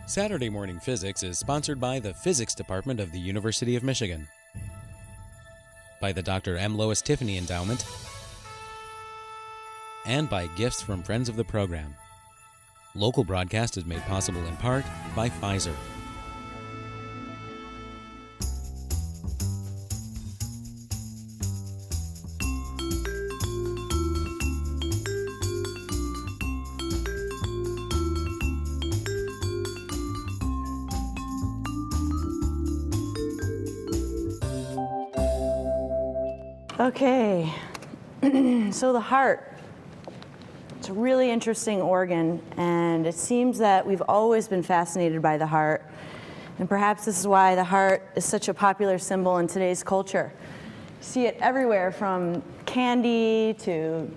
Saturday Morning Physics is sponsored by the Physics Department of the University of Michigan, by the Dr. M. Lois Tiffany Endowment, and by gifts from friends of the program. Local broadcast is made possible in part by Pfizer. Okay, so the heart, it's a really interesting organ, and it seems that we've always been fascinated by the heart, and perhaps this is why the heart is such a popular symbol in today's culture. You see it everywhere, from candy to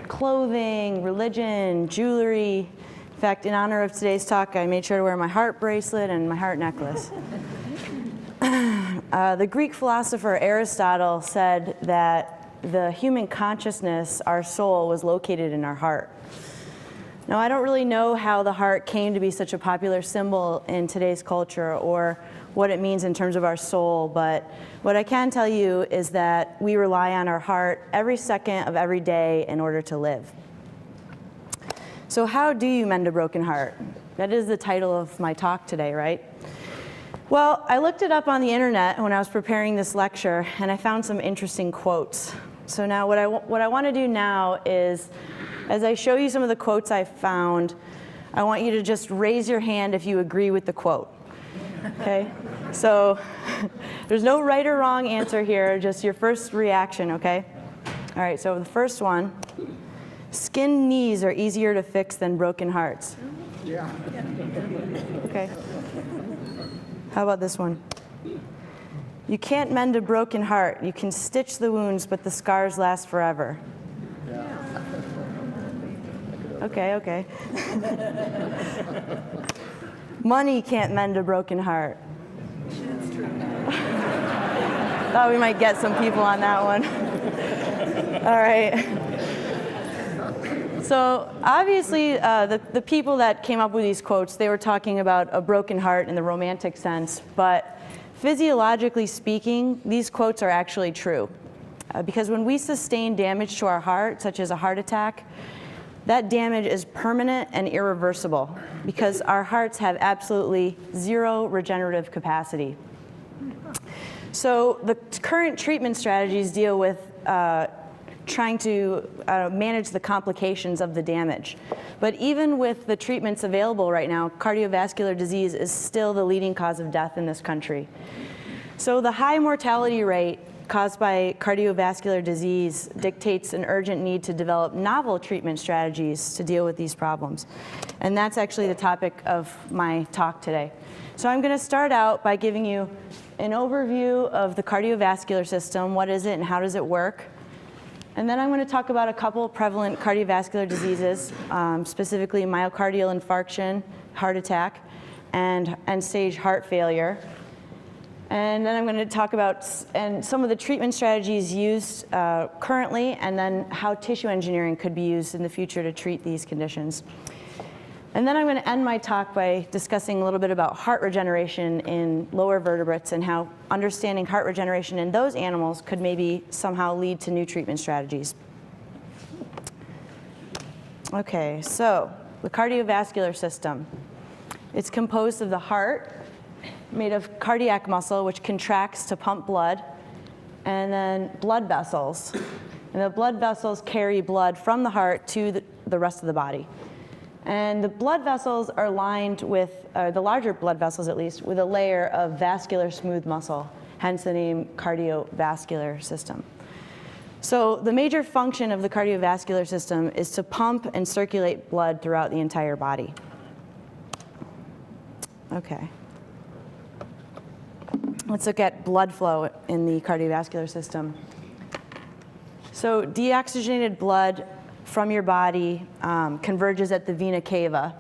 clothing, religion, jewelry. In fact, in honor of today's talk, I made sure to wear my heart bracelet and my heart necklace. The Greek philosopher Aristotle said that the human consciousness, our soul, was located in our heart. Now, I don't really know how the heart came to be such a popular symbol in today's culture or what it means in terms of our soul, but what I can tell you is that we rely on our heart every second of every day in order to live. So how do you mend a broken heart? That is the title of my talk today, right? Well, I looked it up on the internet when I was preparing this lecture, and I found some interesting quotes. So now what I want to do now is, as I show you some of the quotes I found, I want you to just raise your hand if you agree with the quote. Okay? So there's no right or wrong answer here, just your first reaction, okay? All right, so the first one, skinned knees are easier to fix than broken hearts. Yeah. Okay. How about this one? You can't mend a broken heart. You can stitch the wounds, but the scars last forever. Yeah. Okay. Money can't mend a broken heart. That's true. Thought we might get some people on that one. All right. So obviously, the people that came up with these quotes, they were talking about a broken heart in the romantic sense, but physiologically speaking, these quotes are actually true. Because when we sustain damage to our heart, such as a heart attack, that damage is permanent and irreversible because our hearts have absolutely zero regenerative capacity. So the current treatment strategies deal with trying to manage the complications of the damage. But even with the treatments available right now, cardiovascular disease is still the leading cause of death in this country. So the high mortality rate caused by cardiovascular disease dictates an urgent need to develop novel treatment strategies to deal with these problems. And that's actually the topic of my talk today. So I'm going to start out by giving you an overview of the cardiovascular system. What is it and how does it work? And then I'm going to talk about a couple prevalent cardiovascular diseases, specifically myocardial infarction, heart attack, and end-stage heart failure. And then I'm going to talk about some of the treatment strategies used currently, and then how tissue engineering could be used in the future to treat these conditions. And then I'm going to end my talk by discussing a little bit about heart regeneration in lower vertebrates and how understanding heart regeneration in those animals could maybe somehow lead to new treatment strategies. Okay, so the cardiovascular system. It's composed of the heart, made of cardiac muscle, which contracts to pump blood, and then blood vessels. And the blood vessels carry blood from the heart to the rest of the body. And the blood vessels are lined with, the larger blood vessels at least, with a layer of vascular smooth muscle, hence the name cardiovascular system. So the major function of the cardiovascular system is to pump and circulate blood throughout the entire body. Okay. Let's look at blood flow in the cardiovascular system. So deoxygenated blood from your body converges at the vena cava,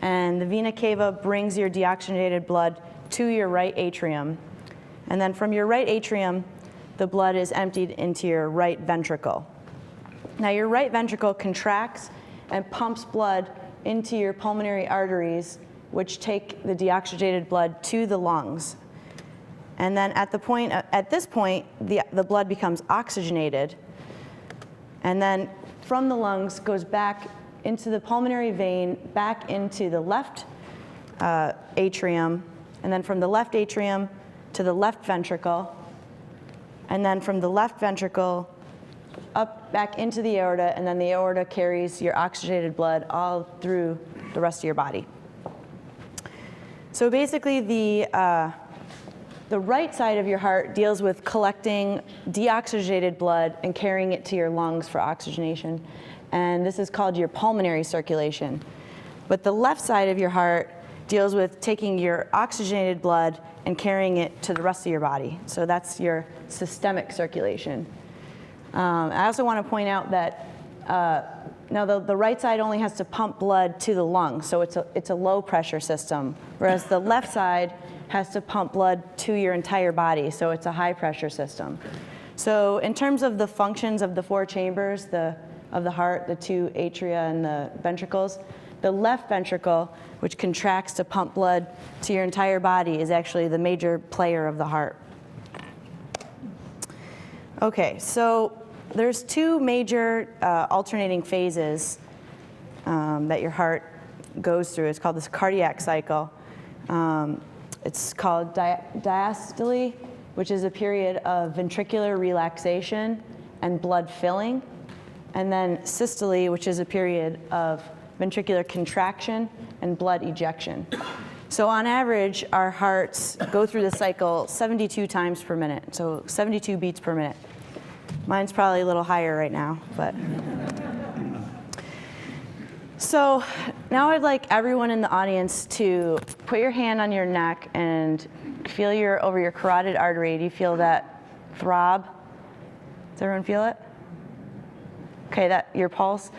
and the vena cava brings your deoxygenated blood to your right atrium, and then from your right atrium the blood is emptied into your right ventricle. Now your right ventricle contracts and pumps blood into your pulmonary arteries which take the deoxygenated blood to the lungs. And then at this point, the blood becomes oxygenated, and then from the lungs goes back into the pulmonary vein, back into the left atrium, and then from the left atrium to the left ventricle, and then from the left ventricle up back into the aorta, and then the aorta carries your oxygenated blood all through the rest of your body. So basically the right side of your heart deals with collecting deoxygenated blood and carrying it to your lungs for oxygenation. And this is called your pulmonary circulation. But the left side of your heart deals with taking your oxygenated blood and carrying it to the rest of your body. So that's your systemic circulation. I also want to point out that now the right side only has to pump blood to the lungs, so it's a low pressure system, whereas the left side has to pump blood to your entire body, so it's a high pressure system. So in terms of the functions of the four chambers of the heart, the two atria and the ventricles, the left ventricle, which contracts to pump blood to your entire body, is actually the major player of the heart. Okay, so there's two major alternating phases that your heart goes through. It's called this cardiac cycle. It's called diastole, which is a period of ventricular relaxation and blood filling, and then systole, which is a period of ventricular contraction and blood ejection. So on average, our hearts go through the cycle 72 times per minute, so 72 beats per minute. Mine's probably a little higher right now, but. So now I'd like everyone in the audience to put your hand on your neck and feel over your carotid artery. Do you feel that throb? Does everyone feel it? Okay, your pulse.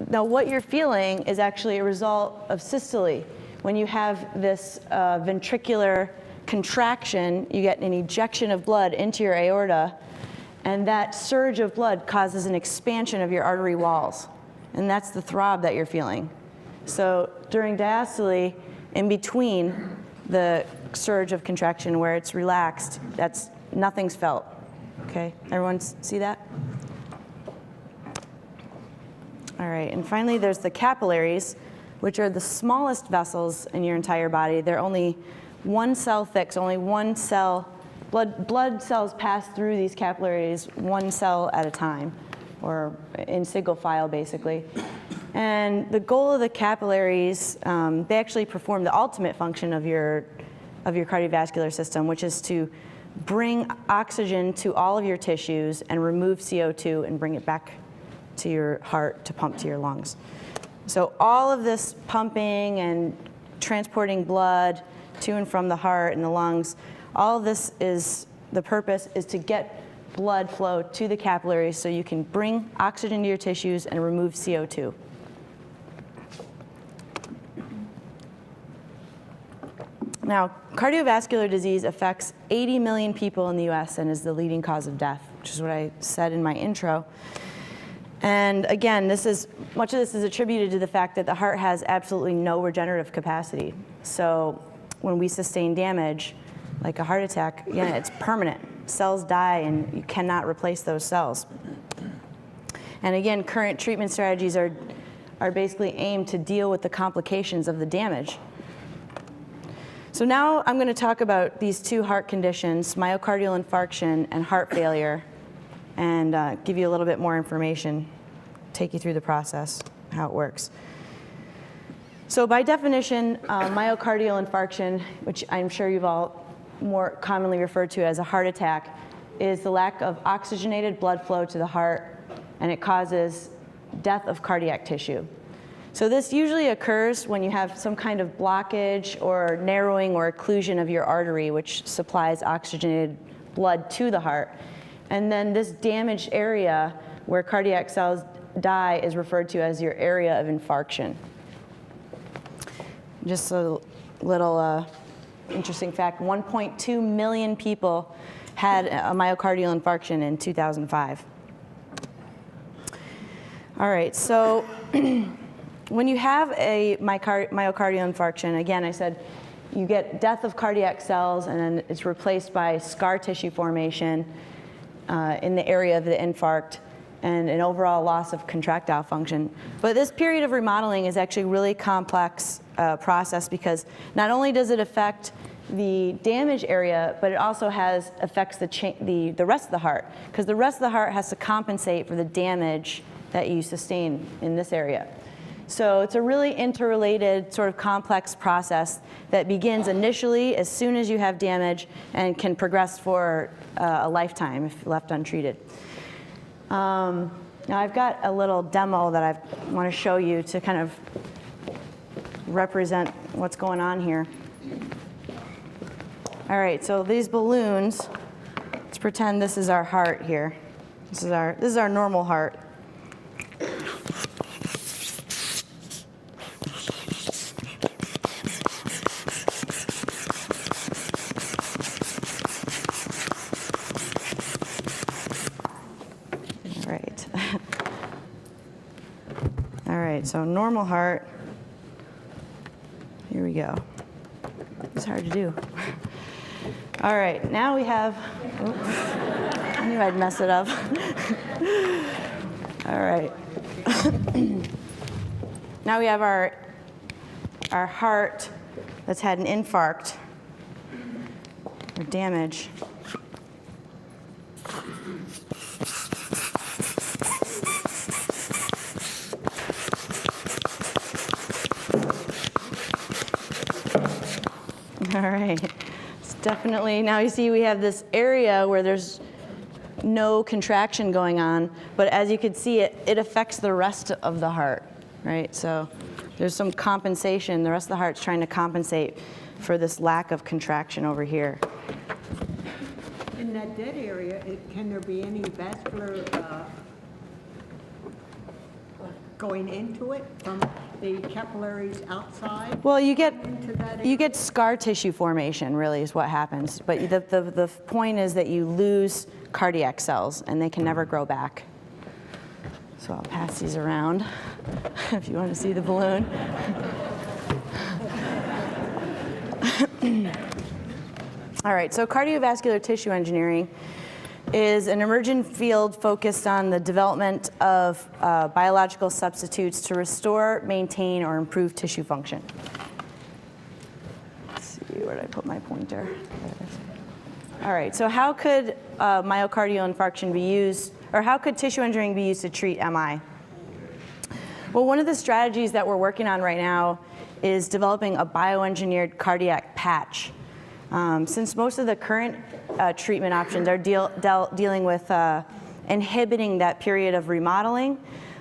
Now what you're feeling is actually a result of systole. When you have this ventricular contraction, you get an ejection of blood into your aorta, and that surge of blood causes an expansion of your artery walls. And that's the throb that you're feeling. So during diastole, in between the surge of contraction where it's relaxed, nothing's felt. Okay, everyone see that? All right, and finally there's the capillaries, which are the smallest vessels in your entire body. They're only 1 cell thick, so only 1 cell. Blood cells pass through these capillaries 1 cell at a time, or in single file, basically. And the goal of the capillaries, they actually perform the ultimate function of your cardiovascular system, which is to bring oxygen to all of your tissues and remove CO2 and bring it back to your heart to pump to your lungs. So all of this pumping and transporting blood to and from the heart and the lungs, all of this the purpose is to get blood flow to the capillaries so you can bring oxygen to your tissues and remove CO2. Now, cardiovascular disease affects 80 million people in the US and is the leading cause of death, which is what I said in my intro. And again, much of this is attributed to the fact that the heart has absolutely no regenerative capacity. So when we sustain damage, like a heart attack, it's permanent. Cells die and you cannot replace those cells. And again, current treatment strategies are basically aimed to deal with the complications of the damage. So now I'm going to talk about these two heart conditions, myocardial infarction and heart failure, and give you a little bit more information, take you through the process, how it works. So by definition, myocardial infarction, which I'm sure you've all more commonly referred to as a heart attack, is the lack of oxygenated blood flow to the heart, and it causes death of cardiac tissue. So this usually occurs when you have some kind of blockage or narrowing or occlusion of your artery, which supplies oxygenated blood to the heart. And then this damaged area where cardiac cells die is referred to as your area of infarction. Just a little interesting fact, 1.2 million people had a myocardial infarction in 2005. All right, so When you have a myocardial infarction, again, I said you get death of cardiac cells, and then it's replaced by scar tissue formation in the area of the infarct, and an overall loss of contractile function. But this period of remodeling is actually a really complex process, because not only does it affect the damaged area, but it also affects the rest of the heart, because the rest of the heart has to compensate for the damage that you sustain in this area. So it's a really interrelated, sort of complex process that begins initially as soon as you have damage and can progress for a lifetime if left untreated. Now I've got a little demo that I want to show you to kind of represent what's going on here. All right, so these balloons, let's pretend this is our heart here. This is our normal heart. All right, so normal heart. Here we go. It's hard to do. All right, now we have, oops, I knew I'd mess it up. All right. Now we have our heart that's had an infarct or damage. All right, it's definitely, now you see we have this area where there's no contraction going on, but as you can see, it affects the rest of the heart, right? So there's some compensation. The rest of the heart's trying to compensate for this lack of contraction over here. In that dead area, can there be any vascular going into it from the capillaries outside? Well, you get scar tissue formation, really, is what happens. But the point is that you lose cardiac cells, and they can never grow back. So I'll pass these around if you want to see the balloon. All right, so cardiovascular tissue engineering is an emerging field focused on the development of biological substitutes to restore, maintain, or improve tissue function. Let's see, where did I put my pointer? All right, so how could myocardial infarction be used, or how could tissue engineering be used to treat MI? Well, one of the strategies that we're working on right now is developing a bioengineered cardiac patch. Since most of the current treatment options are dealing with inhibiting that period of remodeling,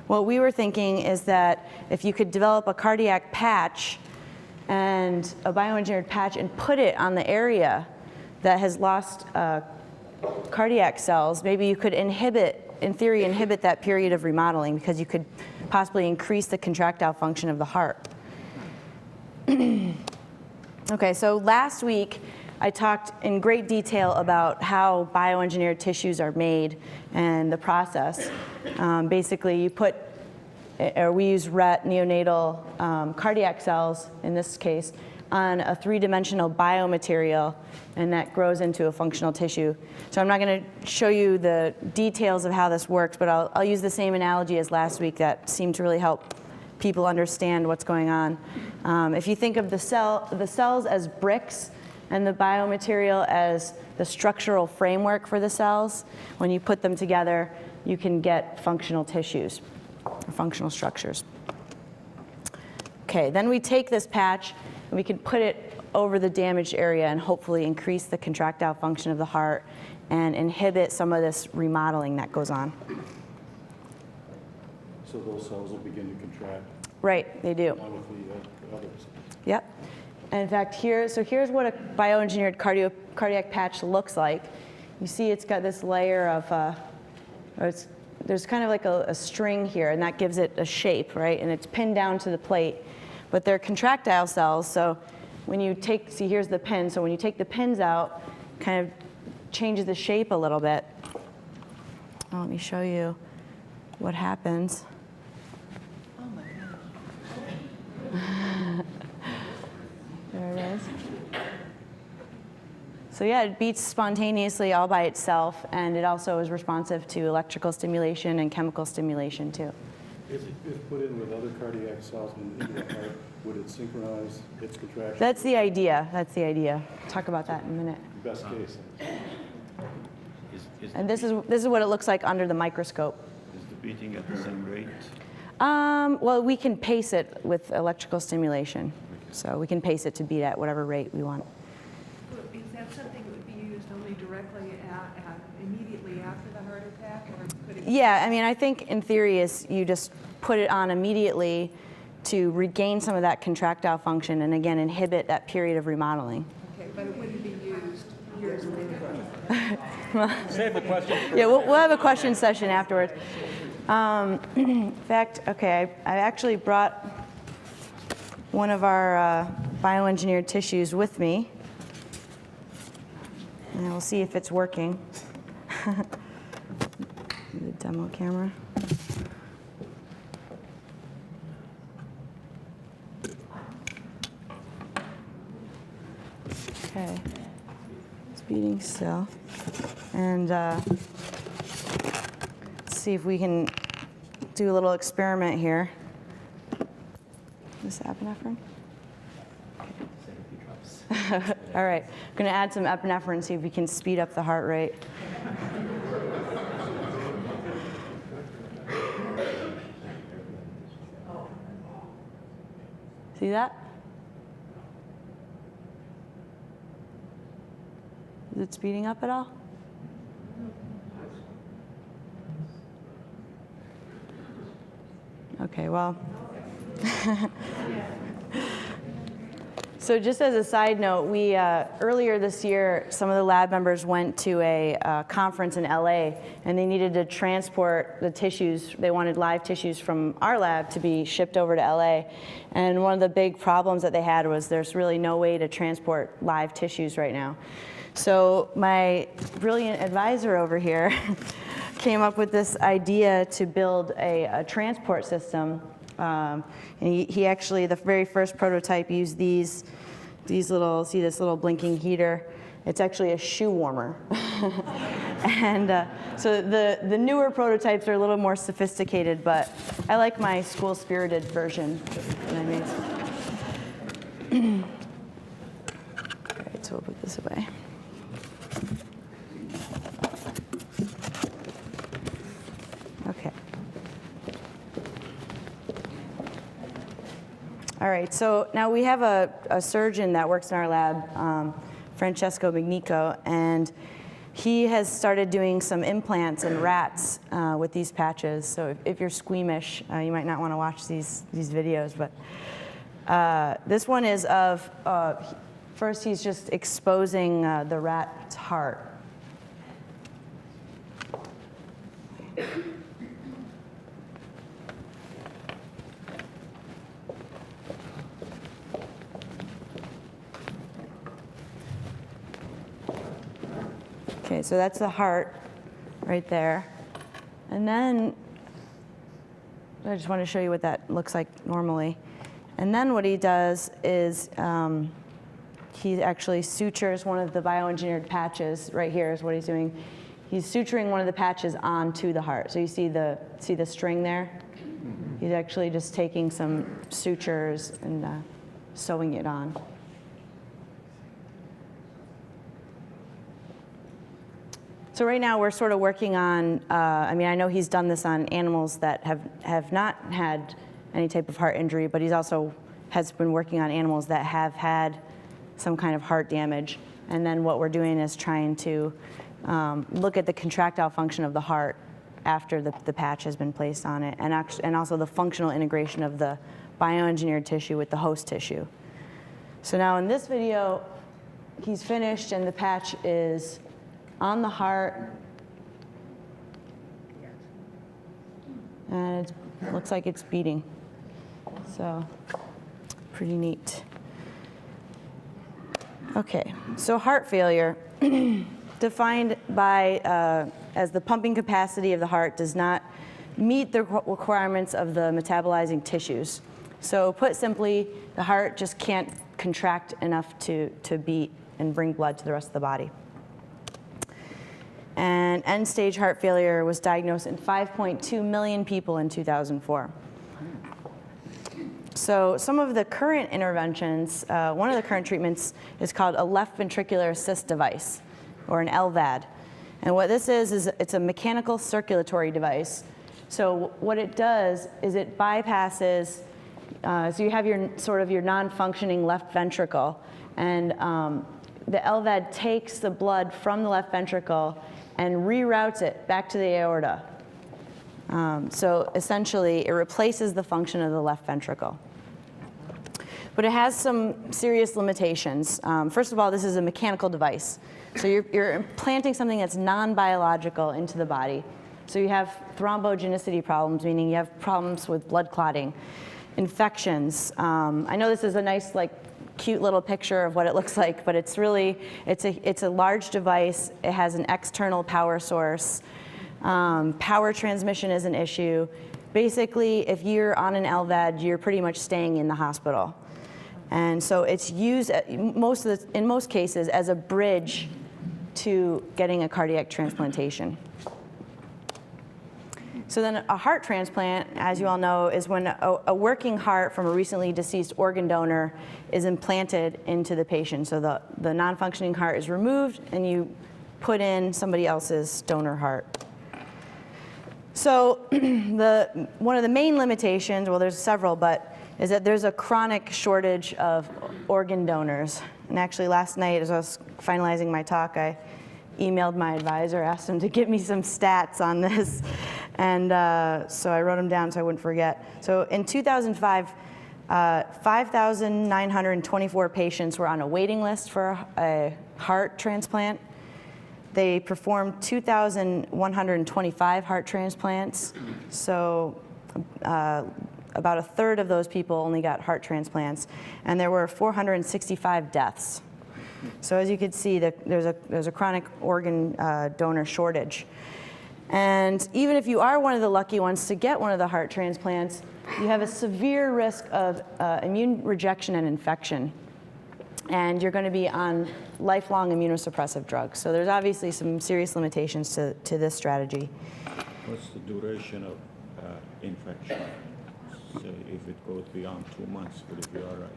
what we were thinking is that if you could develop a cardiac patch and a bioengineered patch and put it on the area that has lost cardiac cells, maybe you could in theory, inhibit that period of remodeling, because you could possibly increase the contractile function of the heart. Okay, so last week I talked in great detail about how bioengineered tissues are made and the process. Basically, we use ret neonatal cardiac cells, in this case, on a three-dimensional biomaterial, and that grows into a functional tissue. So I'm not going to show you the details of how this works, but I'll use the same analogy as last week that seemed to really help people understand what's going on. If you think of the cells as bricks and the biomaterial as the structural framework for the cells, when you put them together, you can get functional tissues, or functional structures. Okay, then we take this patch and we can put it over the damaged area and hopefully increase the contractile function of the heart and inhibit some of this remodeling that goes on. So those cells will begin to contract. Right, they do. Along with the others. Yep. And in fact, here's what a bioengineered cardiac patch looks like. You see it's got this layer of, there's kind of like a string here, and that gives it a shape, right? And it's pinned down to the plate. But they're contractile cells, so when you see here's the pin, so when you take the pins out, kind of changes the shape a little bit. Let me show you what happens. So yeah, it beats spontaneously all by itself, and it also is responsive to electrical stimulation and chemical stimulation too. If put in with other cardiac cells into the heart, would it synchronize its contraction? That's the idea. That's the idea. Talk about that in a minute. Best case. And this is what it looks like under the microscope. Is the beating at the same rate? Well, we can pace it with electrical stimulation. So we can pace it to beat at whatever rate we want. Is that something that would be used only directly immediately after the heart attack, or could it? Yeah, I mean, I think in theory is you just put it on immediately to regain some of that contractile function and again inhibit that period of remodeling. Okay, but it wouldn't be used years later. Save the question. Yeah, we'll have a question session afterwards. In fact, okay, I actually brought one of our bioengineered tissues with me, and we'll see if it's working. The demo camera. Okay, it's beating still, and let's see if we can do a little experiment here. This epinephrine? Okay. All right, I'm going to add some epinephrine, see if we can speed up the heart rate. See that? Is it speeding up at all? Okay, well. So just as a side note, we earlier this year, some of the lab members went to a conference in LA, and they needed to transport the tissues. They wanted live tissues from our lab to be shipped over to LA. And one of the big problems that they had was there's really no way to transport live tissues right now. So my brilliant advisor over here came up with this idea to build a transport system. And he actually, the very first prototype used these little, see this little blinking heater? It's actually a shoe warmer. And so the newer prototypes are a little more sophisticated, but I like my school-spirited version that I made. All right, so we'll put this away. Okay. All right, so now we have a surgeon that works in our lab, Francesco Mignico, and he has started doing some implants in rats with these patches. So if you're squeamish, you might not want to watch these videos, but this one is of, first he's just exposing the rat's heart. Okay, so that's the heart right there. And then, I just want to show you what that looks like normally. And then what he does is he actually sutures one of the bioengineered patches. Right here is what he's doing. He's suturing one of the patches onto the heart. So you see the string there? He's actually just taking some sutures and sewing it on. So right now we're sort of working on, I mean, I know he's done this on animals that have not had any type of heart injury, but he's also has been working on animals that have had some kind of heart damage. And then what we're doing is trying to look at the contractile function of the heart after the patch has been placed on it, and also the functional integration of the bioengineered tissue with the host tissue. So now in this video, he's finished and the patch is on the heart, and it looks like it's beating. So pretty neat. Okay, so heart failure, defined by as the pumping capacity of the heart does not meet the requirements of the metabolizing tissues. So put simply, the heart just can't contract enough to beat and bring blood to the rest of the body. And end-stage heart failure was diagnosed in 5.2 million people in 2004. So some of the current interventions, one of the current treatments is called a left ventricular assist device, or an LVAD. And what this is it's a mechanical circulatory device. So what it does is it bypasses, so you have your sort of your non-functioning left ventricle, and the LVAD takes the blood from the left ventricle and reroutes it back to the aorta. So essentially, it replaces the function of the left ventricle. But it has some serious limitations. First of all, this is a mechanical device. So you're implanting something that's non-biological into the body. So you have thrombogenicity problems, meaning you have problems with blood clotting, infections. I know this is a nice, like, cute little picture of what it looks like, but it's really, it's a large device. It has an external power source. Power transmission is an issue. Basically, if you're on an LVAD, you're pretty much staying in the hospital. And so it's used in most cases as a bridge to getting a cardiac transplantation. So then a heart transplant, as you all know, is when a working heart from a recently deceased organ donor is implanted into the patient. So the non-functioning heart is removed and you put in somebody else's donor heart. So one of the main limitations, well, there's several, but is that there's a chronic shortage of organ donors. And actually last night, as I was finalizing my talk, I emailed my advisor, asked him to give me some stats on this. And so I wrote them down so I wouldn't forget. So in 2005, 5,924 patients were on a waiting list for a heart transplant. They performed 2,125 heart transplants. So about a third of those people only got heart transplants. And there were 465 deaths. So as you can see, there's a chronic organ donor shortage. And even if you are one of the lucky ones to get one of the heart transplants, you have a severe risk of immune rejection and infection. And you're going to be on lifelong immunosuppressive drugs. So there's obviously some serious limitations to this strategy. What's the duration of infection? Say if it goes beyond 2 months, would it be all right?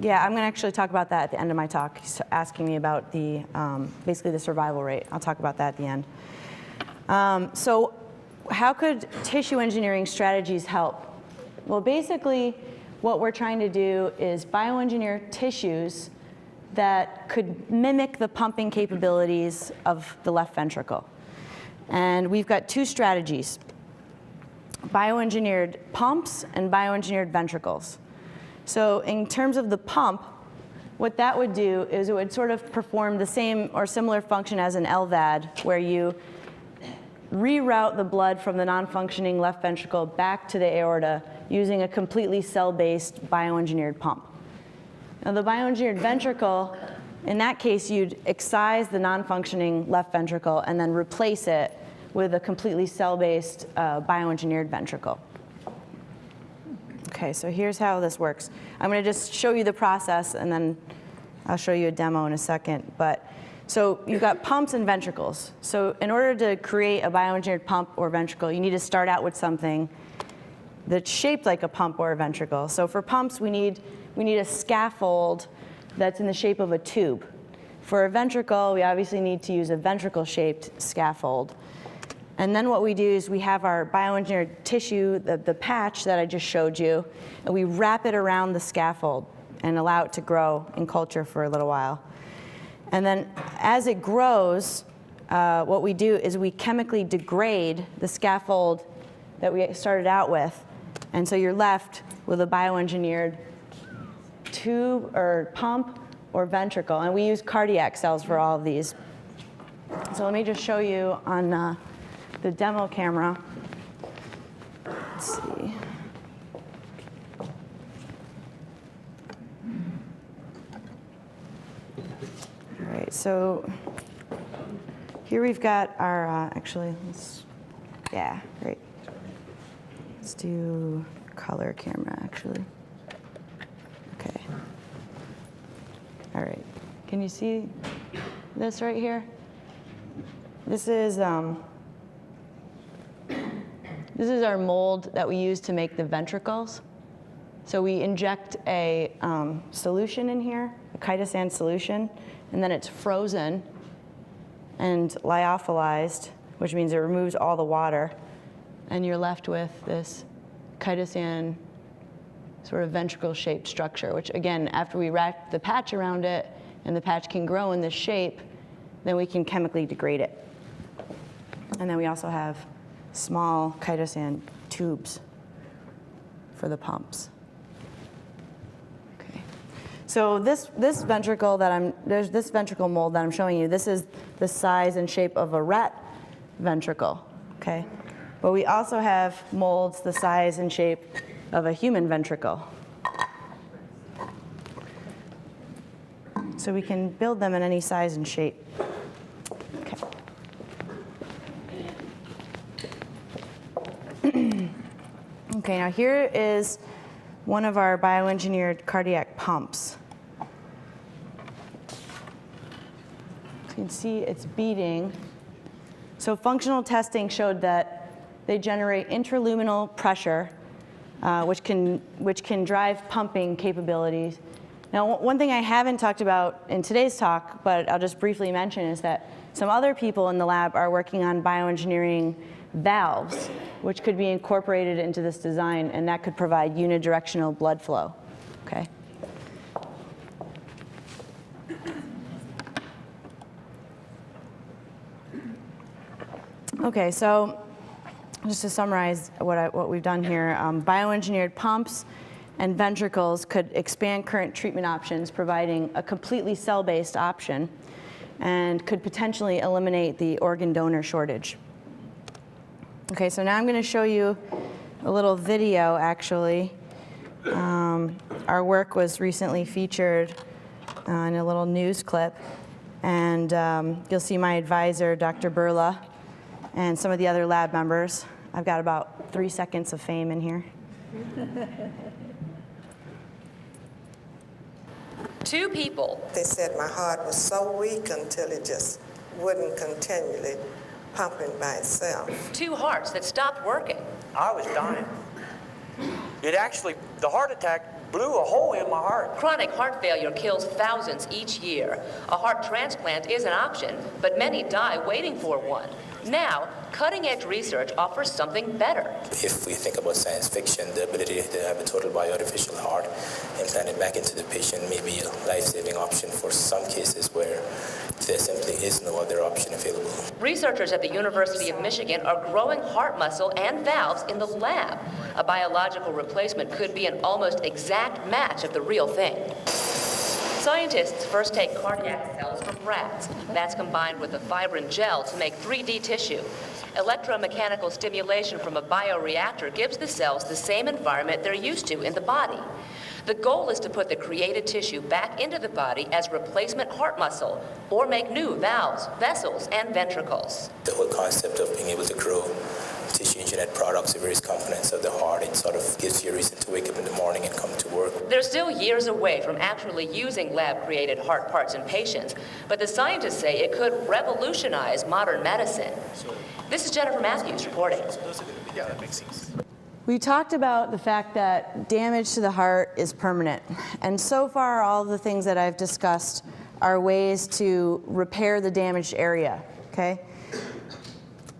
Yeah, I'm going to actually talk about that at the end of my talk. He's asking me about the basically the survival rate. I'll talk about that at the end. So how could tissue engineering strategies help? Well, basically, what we're trying to do is bioengineer tissues that could mimic the pumping capabilities of the left ventricle. And we've got two strategies: bioengineered pumps and bioengineered ventricles. So in terms of the pump, what that would do is it would sort of perform the same or similar function as an LVAD, where you reroute the blood from the non-functioning left ventricle back to the aorta using a completely cell-based bioengineered pump. Now the bioengineered ventricle, in that case, you'd excise the non-functioning left ventricle and then replace it with a completely cell-based bioengineered ventricle. Okay, so here's how this works. I'm going to just show you the process, and then I'll show you a demo in a second. So you've got pumps and ventricles. So in order to create a bioengineered pump or ventricle, you need to start out with something that's shaped like a pump or a ventricle. So for pumps, we need a scaffold that's in the shape of a tube. For a ventricle, we obviously need to use a ventricle-shaped scaffold. And then what we do is we have our bioengineered tissue, the patch that I just showed you, and we wrap it around the scaffold and allow it to grow in culture for a little while. And then as it grows, what we do is we chemically degrade the scaffold that we started out with. And so you're left with a bioengineered tube or pump or ventricle. And we use cardiac cells for all of these. So let me just show you on the demo camera. Let's see. All right, so here we've got our, actually, great. Let's do color camera, actually. Okay. All right. Can you see this right here? This is our mold that we use to make the ventricles. So we inject a solution in here, a chitosan solution, and then it's frozen and lyophilized, which means it removes all the water, and you're left with this chitosan sort of ventricle-shaped structure, which again, after we wrap the patch around it and the patch can grow in this shape, then we can chemically degrade it. And then we also have small chitosan tubes for the pumps. Okay. So this ventricle there's this ventricle mold that I'm showing you. This is the size and shape of a rat ventricle. Okay. But we also have molds the size and shape of a human ventricle. So we can build them in any size and shape. Okay. Okay, now here is one of our bioengineered cardiac pumps. You can see it's beating. So functional testing showed that they generate intraluminal pressure, which can drive pumping capabilities. Now, one thing I haven't talked about in today's talk, but I'll just briefly mention, is that some other people in the lab are working on bioengineering valves, which could be incorporated into this design, and that could provide unidirectional blood flow. Okay. Okay, so just to summarize what we've done here, bioengineered pumps and ventricles could expand current treatment options, providing a completely cell-based option, and could potentially eliminate the organ donor shortage. Okay, so now I'm going to show you a little video, actually. Our work was recently featured in a little news clip, and you'll see my advisor, Dr. Burla, and some of the other lab members. I've got about 3 seconds of fame in here. 2 people. They said my heart was so weak until it just wouldn't continually pumping by itself. 2 hearts that stopped working. I was dying. It actually, the heart attack blew a hole in my heart. Chronic heart failure kills thousands each year. A heart transplant is an option, but many die waiting for one. Now, cutting-edge research offers something better. If we think about science fiction, the ability to have a total bioartificial heart implanted back into the patient may be a life-saving option for some cases where there simply is no other option available. Researchers at the University of Michigan are growing heart muscle and valves in the lab. A biological replacement could be an almost exact match of the real thing. Scientists first take cardiac cells from rats. That's combined with a fibrin gel to make 3D tissue. Electromechanical stimulation from a bioreactor gives the cells the same environment they're used to in the body. The goal is to put the created tissue back into the body as replacement heart muscle, or make new valves, vessels, and ventricles. The whole concept of being able to grow tissue engineered products of various components of the heart, it sort of gives you a reason to wake up in the morning and come to work. They're still years away from actually using lab-created heart parts in patients, but the scientists say it could revolutionize modern medicine. This is Jennifer Matthews reporting. Yeah, that makes sense. We talked about the fact that damage to the heart is permanent. And so far, all of the things that I've discussed are ways to repair the damaged area, okay?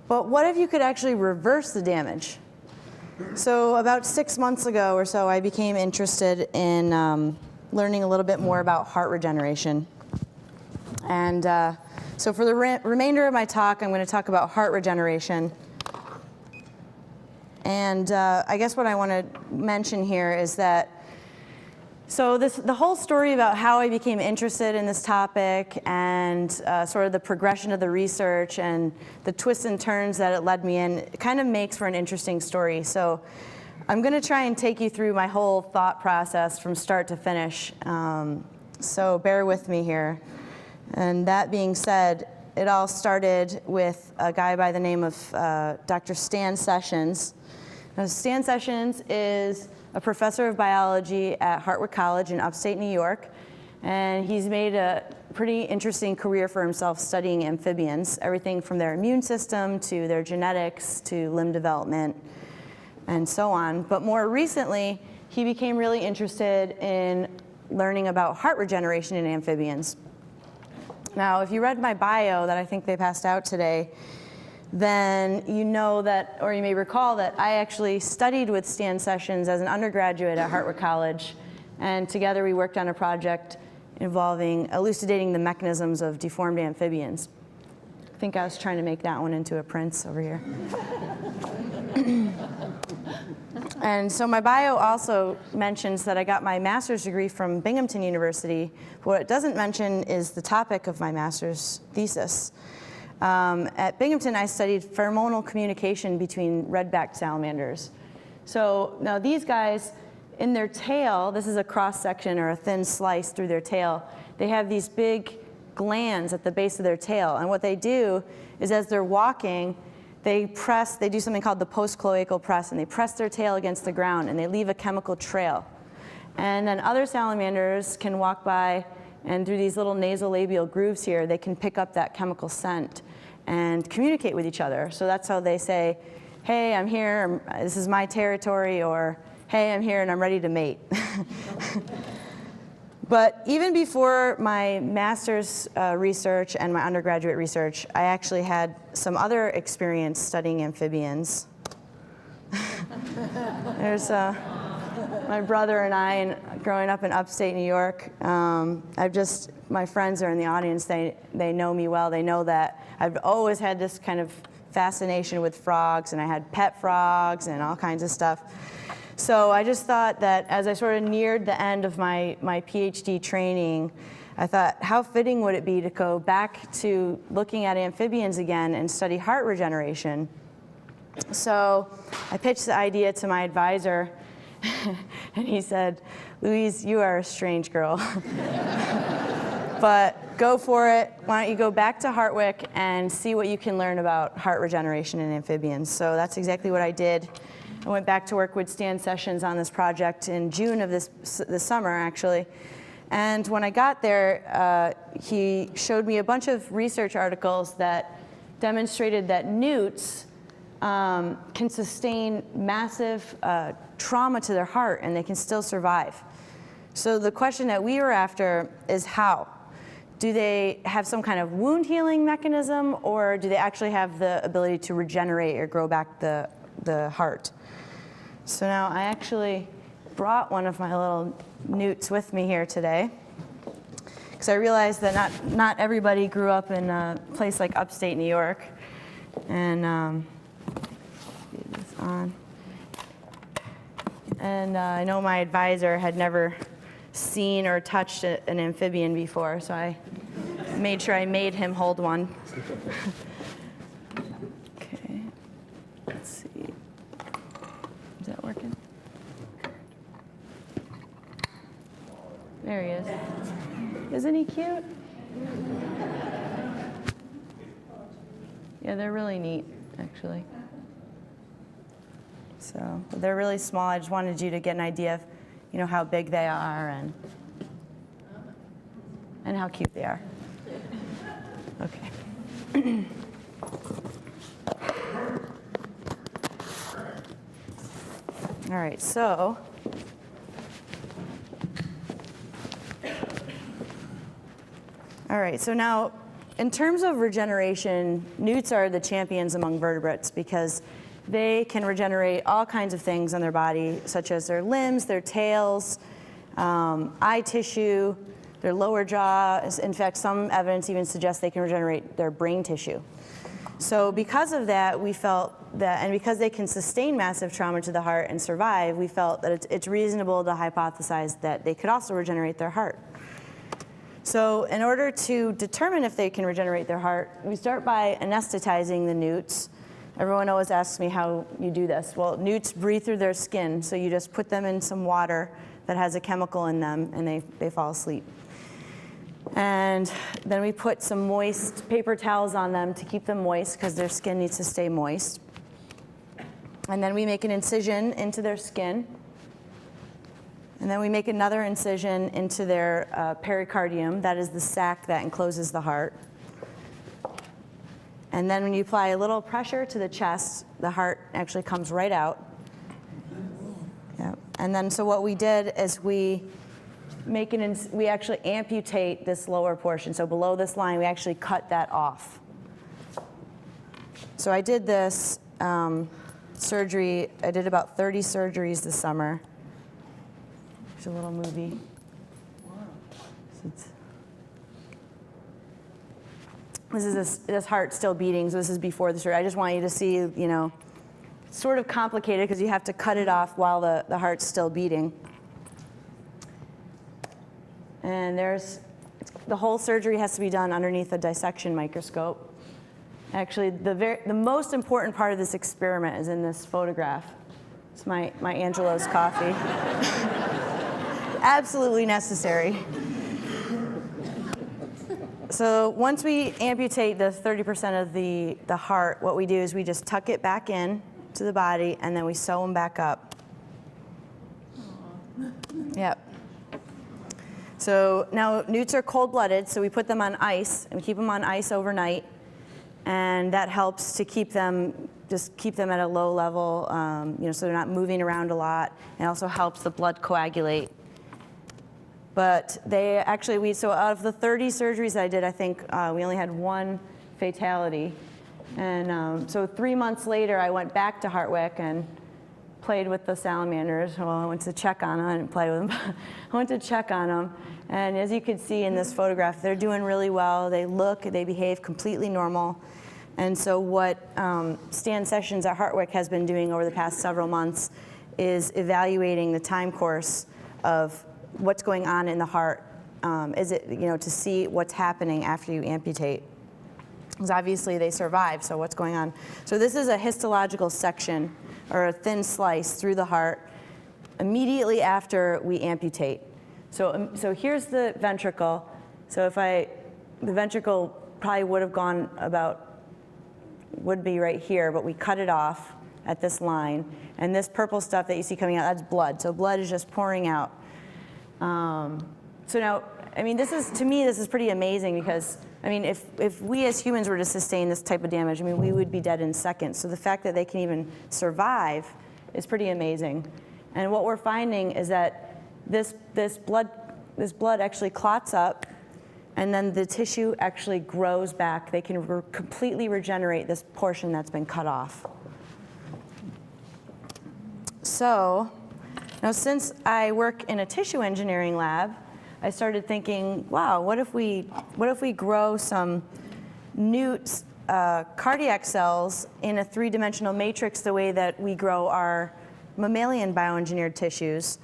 But what if you could actually reverse the damage? So about 6 months ago or so, I became interested in learning a little bit more about heart regeneration. And so for the remainder of my talk, I'm going to talk about heart regeneration. And I guess what I want to mention here is that, so the whole story about how I became interested in this topic and sort of the progression of the research and the twists and turns that it led me in, it kind of makes for an interesting story. So I'm going to try and take you through my whole thought process from start to finish. So bear with me here. And that being said, it all started with a guy by the name of Dr. Stan Sessions. Now, Stan Sessions is a professor of biology at Hartwick College in upstate New York, and he's made a pretty interesting career for himself studying amphibians, everything from their immune system to their genetics to limb development and so on. But more recently, he became really interested in learning about heart regeneration in amphibians. Now, if you read my bio that I think they passed out today, then you know that, or you may recall that I actually studied with Stan Sessions as an undergraduate at Hartwick College, and together we worked on a project involving elucidating the mechanisms of deformed amphibians. I think I was trying to make that one into a prince over here. And so my bio also mentions that I got my master's degree from Binghamton University. What it doesn't mention is the topic of my master's thesis. At Binghamton, I studied pheromonal communication between red-backed salamanders. So now these guys, in their tail, this is a cross-section or a thin slice through their tail, they have these big glands at the base of their tail. And what they do is as they're walking, they do something called the postcloacal press, and they press their tail against the ground, and they leave a chemical trail. And then other salamanders can walk by, and through these little nasolabial grooves here, they can pick up that chemical scent and communicate with each other. So that's how they say, hey, I'm here, this is my territory, or hey, I'm here and I'm ready to mate. But even before my master's research and my undergraduate research, I actually had some other experience studying amphibians. There's my brother and I, and growing up in upstate New York, my friends are in the audience, they know me well, they know that I've always had this kind of fascination with frogs, and I had pet frogs and all kinds of stuff. So I just thought that as I sort of neared the end of my PhD training, I thought, how fitting would it be to go back to looking at amphibians again and study heart regeneration? So I pitched the idea to my advisor, and he said, Louise, you are a strange girl. But go for it. Why don't you go back to Hartwick and see what you can learn about heart regeneration in amphibians? So that's exactly what I did. I went back to work with Stan Sessions on this project in June of this summer, actually. And when I got there, he showed me a bunch of research articles that demonstrated that newts can sustain massive trauma to their heart, and they can still survive. So the question that we were after is how? Do they have some kind of wound healing mechanism, or do they actually have the ability to regenerate or grow back the heart? So now I actually brought one of my little newts with me here today, because I realized that not everybody grew up in a place like upstate New York. And get this on. And I know my advisor had never seen or touched an amphibian before, so I made sure I made him hold one. Okay, let's see. Is that working? There he is. Isn't he cute? Yeah, they're really neat, actually. So they're really small. I just wanted you to get an idea of, how big they are and how cute they are. Okay. All right, so now in terms of regeneration, newts are the champions among vertebrates because they can regenerate all kinds of things on their body, such as their limbs, their tails, eye tissue, their lower jaw. In fact, some evidence even suggests they can regenerate their brain tissue. So because of that, we felt that, and because they can sustain massive trauma to the heart and survive, we felt that it's reasonable to hypothesize that they could also regenerate their heart. So in order to determine if they can regenerate their heart, we start by anesthetizing the newts. Everyone always asks me how you do this. Well, newts breathe through their skin, so you just put them in some water that has a chemical in them, and they fall asleep. And then we put some moist paper towels on them to keep them moist, because their skin needs to stay moist. And then we make an incision into their skin. And then we make another incision into their pericardium. That is the sac that encloses the heart. And then when you apply a little pressure to the chest, the heart actually comes right out. Yeah. And then so what we did is we actually amputate this lower portion. So below this line, we actually cut that off. So I did this surgery. I did about 30 surgeries this summer. There's a little movie. This is this heart still beating, so this is before the surgery. I just want you to see, it's sort of complicated because you have to cut it off while the heart's still beating. And the whole surgery has to be done underneath a dissection microscope. Actually, the most important part of this experiment is in this photograph. It's my Angelo's coffee. Absolutely necessary. So once we amputate the 30% of the heart, what we do is we just tuck it back in to the body, and then we sew them back up. Yep. So now newts are cold-blooded, so we put them on ice, and we keep them on ice overnight, and that helps to keep them at a low level, so they're not moving around a lot. It also helps the blood coagulate. But so out of the 30 surgeries I did, I think we only had one fatality. And so 3 months later, I went back to Hartwick and played with the salamanders. Well, I went to check on them. I didn't play with them. I went to check on them. And as you can see in this photograph, they're doing really well. They behave completely normal. And so what Stan Sessions at Hartwick has been doing over the past several months is evaluating the time course of what's going on in the heart, to see what's happening after you amputate. Because obviously they survive, so what's going on? So this is a histological section, or a thin slice through the heart, immediately after we amputate. So here's the ventricle. So the ventricle probably would be right here, but we cut it off at this line. And this purple stuff that you see coming out, that's blood. So blood is just pouring out. So now, this is pretty amazing because, if we as humans were to sustain this type of damage, we would be dead in seconds. So the fact that they can even survive is pretty amazing. And what we're finding is that this blood actually clots up, and then the tissue actually grows back. They can completely regenerate this portion that's been cut off. So now, since I work in a tissue engineering lab, I started thinking, wow, what if we grow some newt cardiac cells in a three-dimensional matrix the way that we grow our mammalian bioengineered tissues?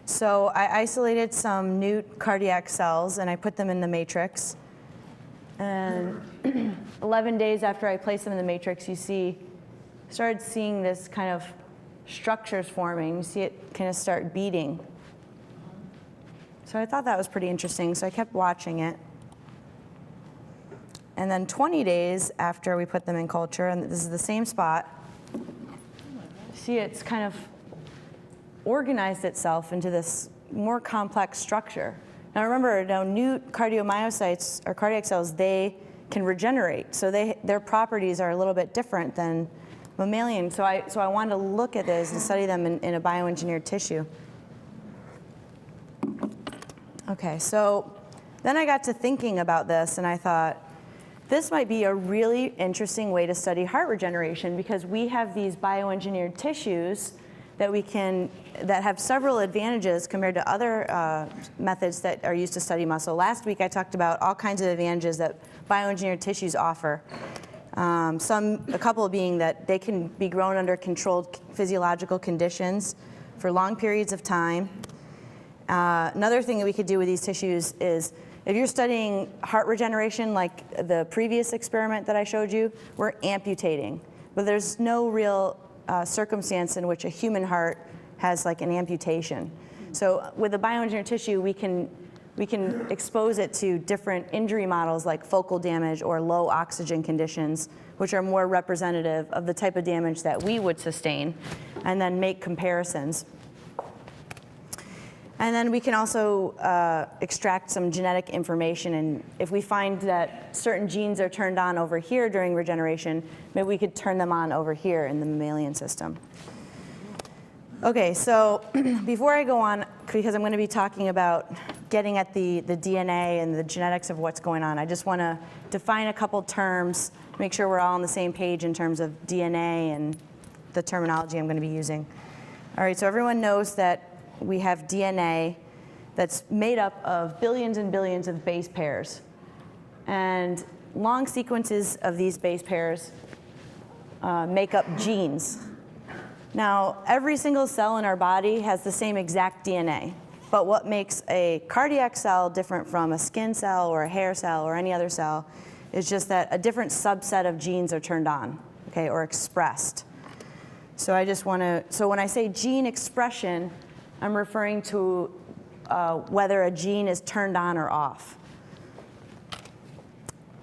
So I isolated some newt cardiac cells and I put them in the matrix. And 11 days after I placed them in the matrix, started seeing this kind of structures forming. You see it kind of start beating. So I thought that was pretty interesting, so I kept watching it. And then 20 days after we put them in culture, and this is the same spot, see it's kind of organized itself into this more complex structure. Now remember, newt cardiomyocytes, or cardiac cells, they can regenerate, so their properties are a little bit different than mammalian. So I wanted to look at this and study them in a bioengineered tissue. Okay, so then I got to thinking about this, and I thought, this might be a really interesting way to study heart regeneration, because we have these bioengineered tissues that have several advantages compared to other methods that are used to study muscle. Last week I talked about all kinds of advantages that bioengineered tissues offer. A couple being that they can be grown under controlled physiological conditions for long periods of time. Another thing that we could do with these tissues is, if you're studying heart regeneration like the previous experiment that I showed you, we're amputating. But there's no real circumstance in which a human heart has like an amputation. So with a bioengineered tissue, we can expose it to different injury models like focal damage or low oxygen conditions, which are more representative of the type of damage that we would sustain, and then make comparisons. And then we can also extract some genetic information, and if we find that certain genes are turned on over here during regeneration, maybe we could turn them on over here in the mammalian system. Okay, so before I go on, because I'm going to be talking about getting at the DNA and the genetics of what's going on, I just want to define a couple terms, make sure we're all on the same page in terms of DNA and the terminology I'm going to be using. All right, so everyone knows that we have DNA that's made up of billions and billions of base pairs. And long sequences of these base pairs make up genes. Now, every single cell in our body has the same exact DNA. But what makes a cardiac cell different from a skin cell or a hair cell or any other cell is just that a different subset of genes are turned on, okay, or expressed. So I just want to, so when I say gene expression, I'm referring to whether a gene is turned on or off.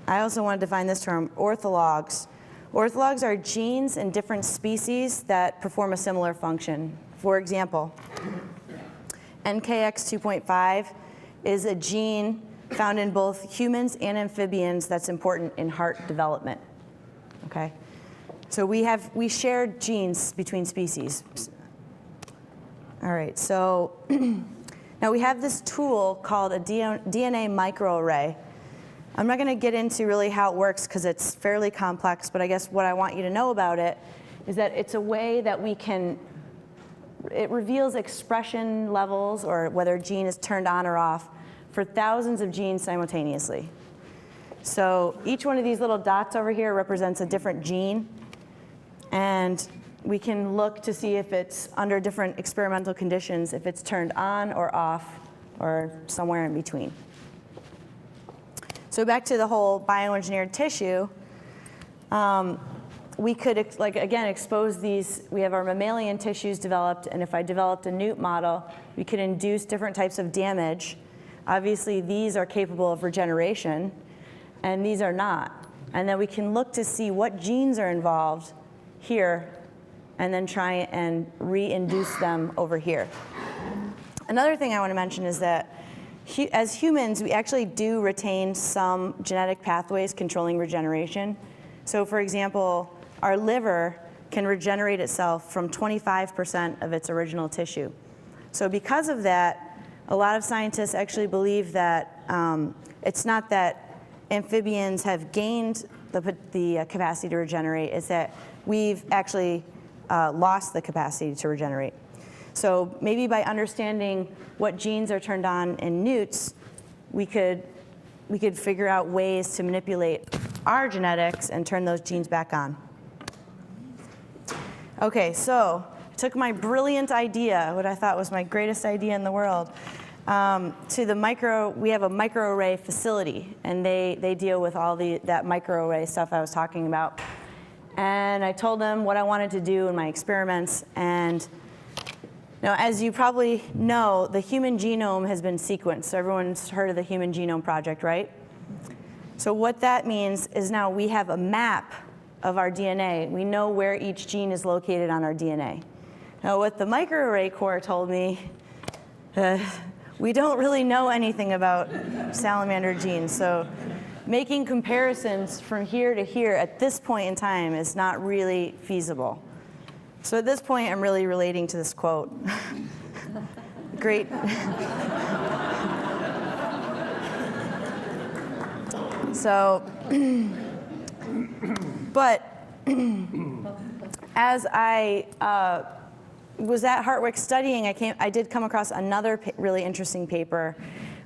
I also want to define this term, orthologs. Orthologs are genes in different species that perform a similar function. For example, NKX2.5 is a gene found in both humans and amphibians that's important in heart development. Okay? So we share genes between species. All right, so now we have this tool called a DNA microarray. I'm not going to get into really how it works because it's fairly complex, but I guess what I want you to know about it is that it's a way that we can, it reveals expression levels or whether a gene is turned on or off for thousands of genes simultaneously. So each one of these little dots over here represents a different gene, and we can look to see if it's under different experimental conditions, if it's turned on or off or somewhere in between. So back to the whole bioengineered tissue, we could, like, again, expose these. We have our mammalian tissues developed, and if I developed a newt model, we could induce different types of damage. Obviously, these are capable of regeneration, and these are not. And then we can look to see what genes are involved here, and then try and re-induce them over here. Another thing I want to mention is that as humans, we actually do retain some genetic pathways controlling regeneration. So for example, our liver can regenerate itself from 25% of its original tissue. So because of that, a lot of scientists actually believe that it's not that amphibians have gained the capacity to regenerate, it's that we've actually lost the capacity to regenerate. So maybe by understanding what genes are turned on in newts, we could figure out ways to manipulate our genetics and turn those genes back on. Okay, so I took my brilliant idea, what I thought was my greatest idea in the world, to we have a microarray facility, and they deal with all that microarray stuff I was talking about. And I told them what I wanted to do in my experiments, and now, as you probably know, the human genome has been sequenced. So everyone's heard of the Human Genome Project, right? So what that means is now we have a map of our DNA. We know where each gene is located on our DNA. Now, what the microarray core told me, we don't really know anything about salamander genes. So making comparisons from here to here at this point in time is not really feasible. So at this point, I'm really relating to this quote. Great. So, but as I was at Hartwick studying, I did come across another really interesting paper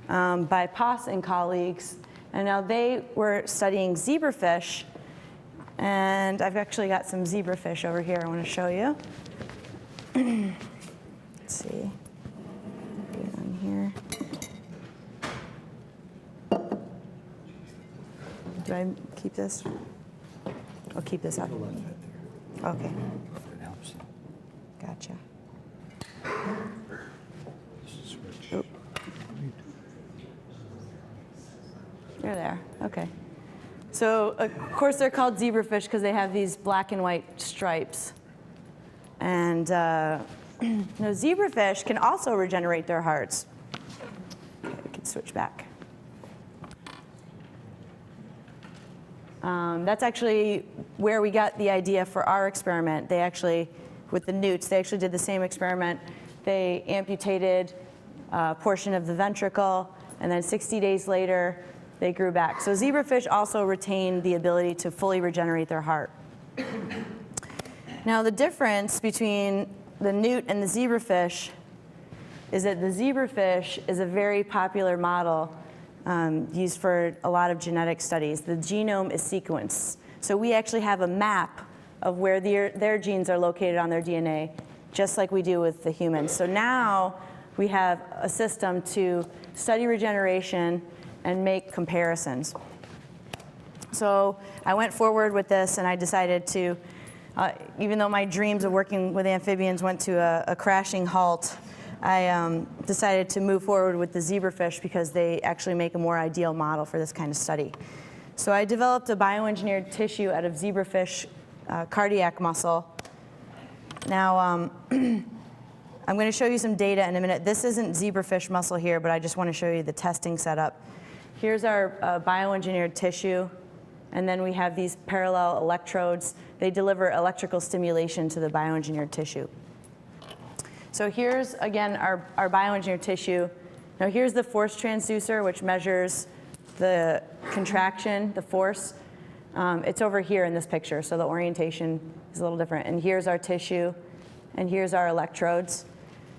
by Poss and colleagues, and now they were studying zebrafish. And I've actually got some zebrafish over here I want to show you. Let's see. Get it on here. Do I keep this? I'll keep this up. Okay. Gotcha. Oh. You're there. Okay. So, of course, they're called zebrafish because they have these black and white stripes. And Now, zebrafish can also regenerate their hearts. Okay, we can switch back. That's actually where we got the idea for our experiment. They actually, with the newts, they actually did the same experiment. They amputated a portion of the ventricle, and then 60 days later, they grew back. So zebrafish also retain the ability to fully regenerate their heart. Now, the difference between the newt and the zebrafish is that the zebrafish is a very popular model used for a lot of genetic studies. The genome is sequenced. So we actually have a map of where their genes are located on their DNA, just like we do with the humans. So now we have a system to study regeneration and make comparisons. So I went forward with this, and I decided to, even though my dreams of working with amphibians went to a crashing halt, I decided to move forward with the zebrafish because they actually make a more ideal model for this kind of study. So I developed a bioengineered tissue out of zebrafish cardiac muscle. Now, I'm going to show you some data in a minute. This isn't zebrafish muscle here, but I just want to show you the testing setup. Here's our bioengineered tissue, and then we have these parallel electrodes. They deliver electrical stimulation to the bioengineered tissue. So here's, again, our bioengineered tissue. Now here's the force transducer, which measures the contraction, the force. It's over here in this picture, so the orientation is a little different. And here's our tissue, and here's our electrodes.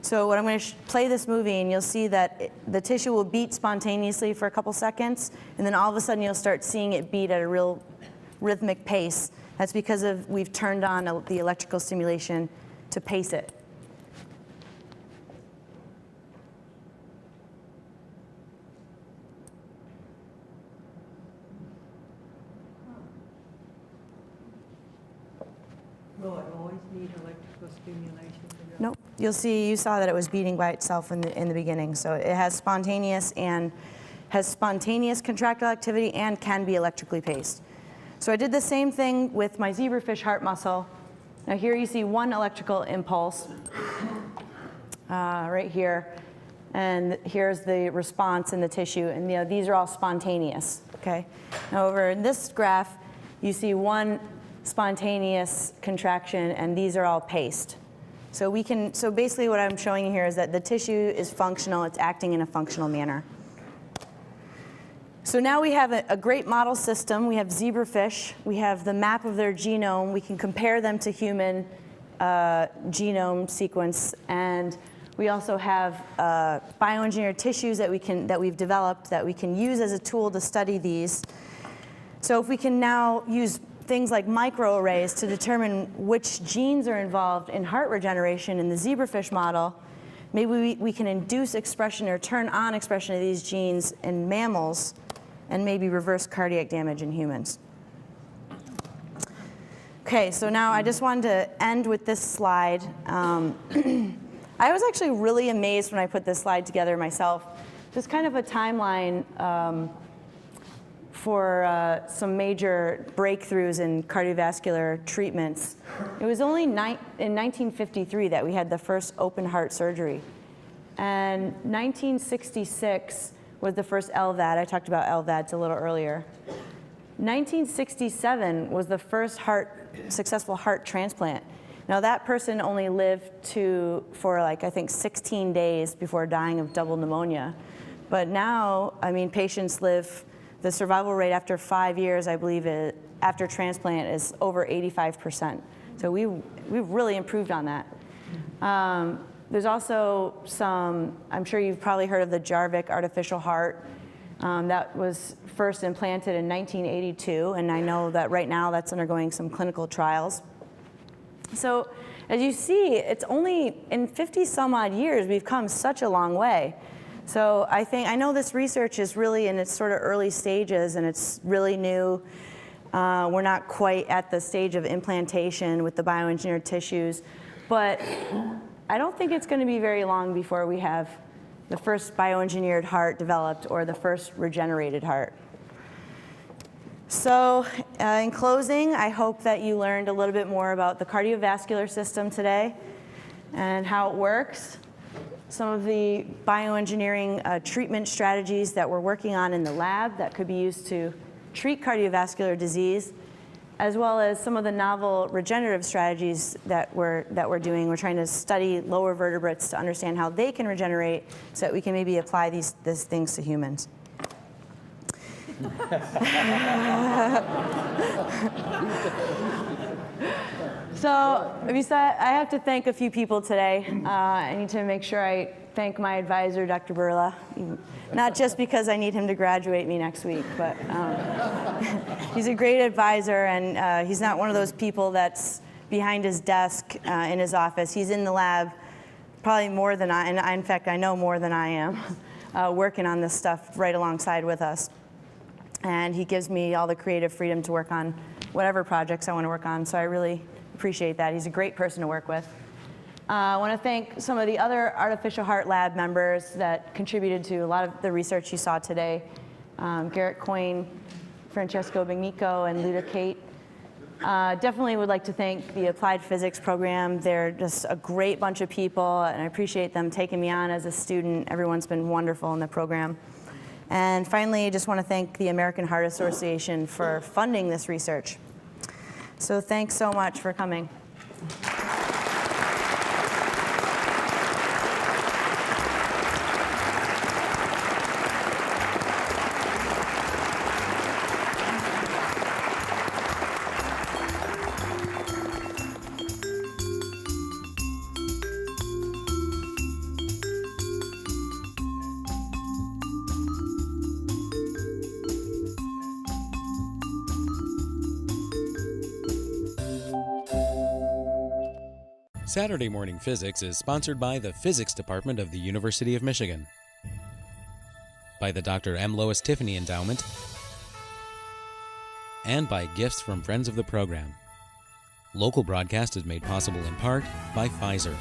So what I'm going to play this movie, and you'll see that the tissue will beat spontaneously for a couple seconds, and then all of a sudden you'll start seeing it beat at a real rhythmic pace. That's because we've turned on the electrical stimulation to pace it. Will it always need electrical stimulation? Nope. You saw that it was beating by itself in the beginning. So it has spontaneous contractile activity and can be electrically paced. So I did the same thing with my zebrafish heart muscle. Now here you see one electrical impulse right here, and here's the response in the tissue, and these are all spontaneous. Okay. Now over in this graph, you see one spontaneous contraction, and these are all paced. So basically what I'm showing you here is that the tissue is functional, it's acting in a functional manner. So now we have a great model system. We have zebrafish, we have the map of their genome, we can compare them to human genome sequence, and we also have bioengineered tissues that we've developed that we can use as a tool to study these. So if we can now use things like microarrays to determine which genes are involved in heart regeneration in the zebrafish model, maybe we can induce expression or turn on expression of these genes in mammals and maybe reverse cardiac damage in humans. Okay, so now I just wanted to end with this slide. I was actually really amazed when I put this slide together myself. Just kind of a timeline for some major breakthroughs in cardiovascular treatments. It was only in 1953 that we had the first open heart surgery. And 1966 was the first LVAD. I talked about LVADs a little earlier. 1967 was the first successful heart transplant. Now that person only lived for I think 16 days before dying of double pneumonia. But now, patients live. The survival rate after 5 years, I believe, after transplant is over 85%. So we've really improved on that. There's also I'm sure you've probably heard of the Jarvik artificial heart. That was first implanted in 1982, and I know that right now that's undergoing some clinical trials. So as you see, it's only in 50 some odd years we've come such a long way. So I know this research is really in its sort of early stages, and it's really new. We're not quite at the stage of implantation with the bioengineered tissues, but I don't think it's going to be very long before we have the first bioengineered heart developed or the first regenerated heart. So in closing, I hope that you learned a little bit more about the cardiovascular system today. and how it works, some of the bioengineering treatment strategies that we're working on in the lab that could be used to treat cardiovascular disease, as well as some of the novel regenerative strategies that we're doing. We're trying to study lower vertebrates to understand how they can regenerate so that we can maybe apply these things to humans. So, I have to thank a few people today. I need to make sure I thank my advisor, Dr. Burla, not just because I need him to graduate me next week, but he's a great advisor, and he's not one of those people that's behind his desk in his office. He's in the lab probably more than I, and in fact, I know more than I am, working on this stuff right alongside with us. And he gives me all the creative freedom to work on whatever projects I want to work on, so I really appreciate that. He's a great person to work with. I want to thank some of the other Artificial Heart Lab members that contributed to a lot of the research you saw today. Garrett Coyne, Francesco Bignico, and Luda Kate. Definitely would like to thank the Applied Physics program. They're just a great bunch of people, and I appreciate them taking me on as a student. Everyone's been wonderful in the program. And finally, I just want to thank the American Heart Association for funding this research. So thanks so much for coming. Saturday Morning Physics is sponsored by the Physics Department of the University of Michigan, by the Dr. M. Lois Tiffany Endowment, and by gifts from friends of the program. Local broadcast is made possible in part by Pfizer.